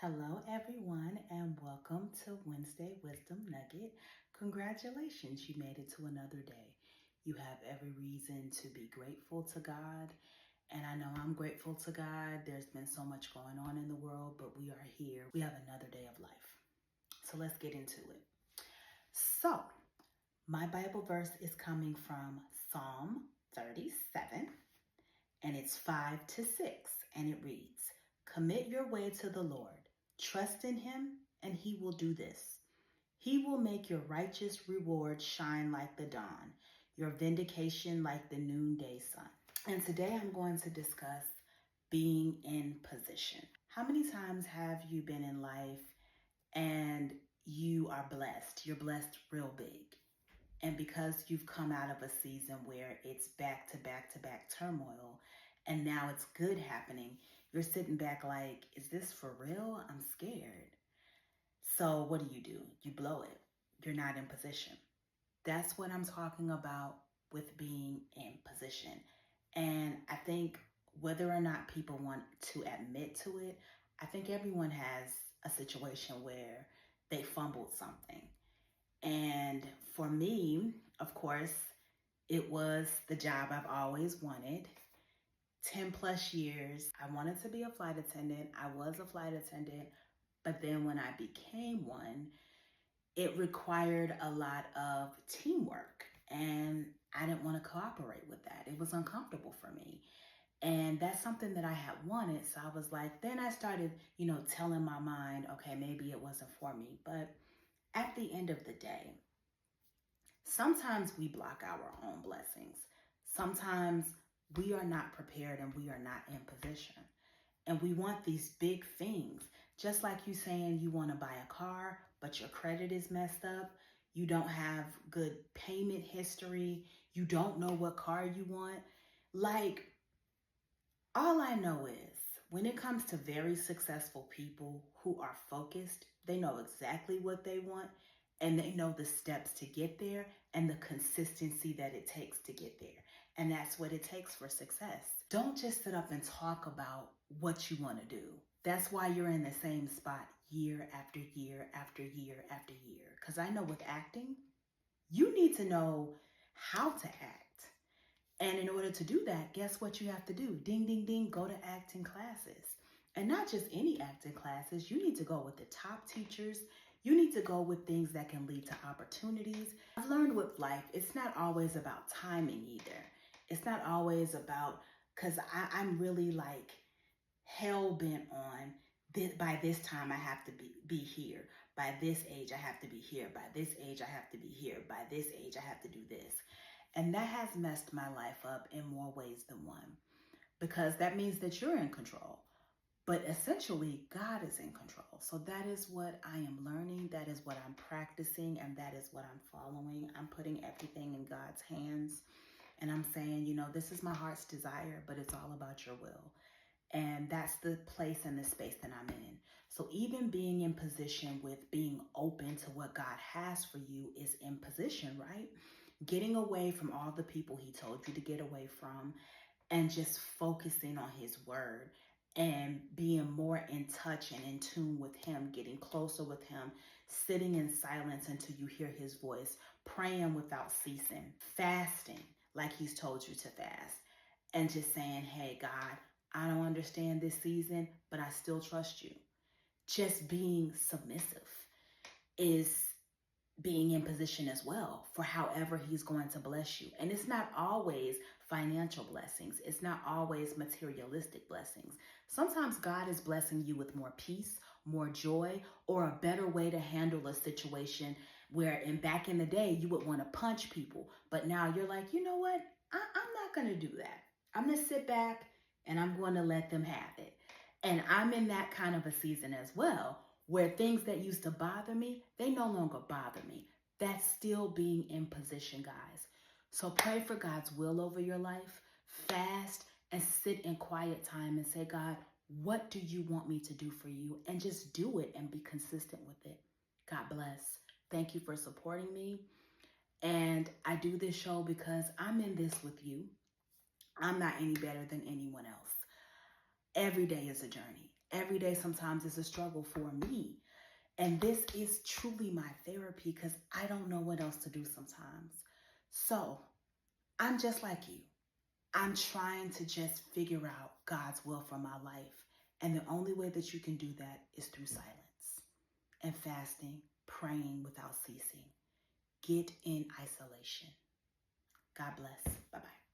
Hello, everyone, and welcome to Wednesday Wisdom Nugget. Congratulations, you made it to another day. You have every reason to be grateful to God, and I know I'm grateful to God. There's been so much going on in the world, but we are here. We have another day of life. So let's get into it. So, my Bible verse is coming from Psalm 37, and it's 5-6, and it reads, "Commit your way to the Lord. Trust in him, and he will do this. He will make your righteous reward shine like the dawn, your vindication like the noonday sun." And today I'm going to discuss being in position. How many times have you been in life and you are blessed? You're blessed real big. And because you've come out of a season where it's back to back to back turmoil, and now it's good happening, you're sitting back like, is this for real? I'm scared. So what do? You blow it. You're not in position. That's what I'm talking about with being in position. And I think whether or not people want to admit to it, I think everyone has a situation where they fumbled something. And for me, of course, it was the job I've always wanted. 10 plus years, I wanted to be a flight attendant. I was a flight attendant, but then when I became one, it required a lot of teamwork, and I didn't want to cooperate with that. It was uncomfortable for me. And that's something that I had wanted. So I was like, then I started, telling my mind, okay, maybe it wasn't for me. But at the end of the day, sometimes we block our own blessings. Sometimes we are not prepared and we are not in position. And we want these big things. Just like you saying you want to buy a car, but your credit is messed up. You don't have good payment history. You don't know what car you want. Like, all I know is when it comes to very successful people who are focused, they know exactly what they want and they know the steps to get there and the consistency that it takes to get there. And that's what it takes for success. Don't just sit up and talk about what you want to do. That's why you're in the same spot year after year after year after year. Because I know with acting, you need to know how to act. And in order to do that, guess what you have to do? Ding, ding, ding, go to acting classes. And not just any acting classes. You need to go with the top teachers. You need to go with things that can lead to opportunities. I've learned with life, it's not always about timing either. It's not always about, because I'm really like hell-bent on this, by this time I have to be here. By this age, I have to be here. By this age, I have to be here. By this age, I have to do this. And that has messed my life up in more ways than one, because that means that you're in control. But essentially, God is in control. So that is what I am learning. That is what I'm practicing. And that is what I'm following. I'm putting everything in God's hands. And I'm saying, this is my heart's desire, but it's all about your will. And that's the place and the space that I'm in. So even being in position with being open to what God has for you is in position, right? Getting away from all the people he told you to get away from and just focusing on his word and being more in touch and in tune with him, getting closer with him, sitting in silence until you hear his voice, praying without ceasing, fasting like he's told you to fast, and just saying, hey, God, I don't understand this season, but I still trust you. Just being submissive is being in position as well for however he's going to bless you. And it's not always financial blessings. It's not always materialistic blessings. Sometimes God is blessing you with more peace, more joy, or a better way to handle a situation where back in the day, you would want to punch people. But now you're like, you know what? I'm not going to do that. I'm going to sit back and I'm going to let them have it. And I'm in that kind of a season as well, where things that used to bother me, they no longer bother me. That's still being in position, guys. So pray for God's will over your life, fast, and sit in quiet time and say, God, what do you want me to do for you? And just do it and be consistent with it. God bless. Thank you for supporting me. And I do this show because I'm in this with you. I'm not any better than anyone else. Every day is a journey. Every day sometimes is a struggle for me. And this is truly my therapy because I don't know what else to do sometimes. So I'm just like you. I'm trying to just figure out God's will for my life. And the only way that you can do that is through silence and fasting, praying without ceasing. Get in isolation. God bless. Bye-bye.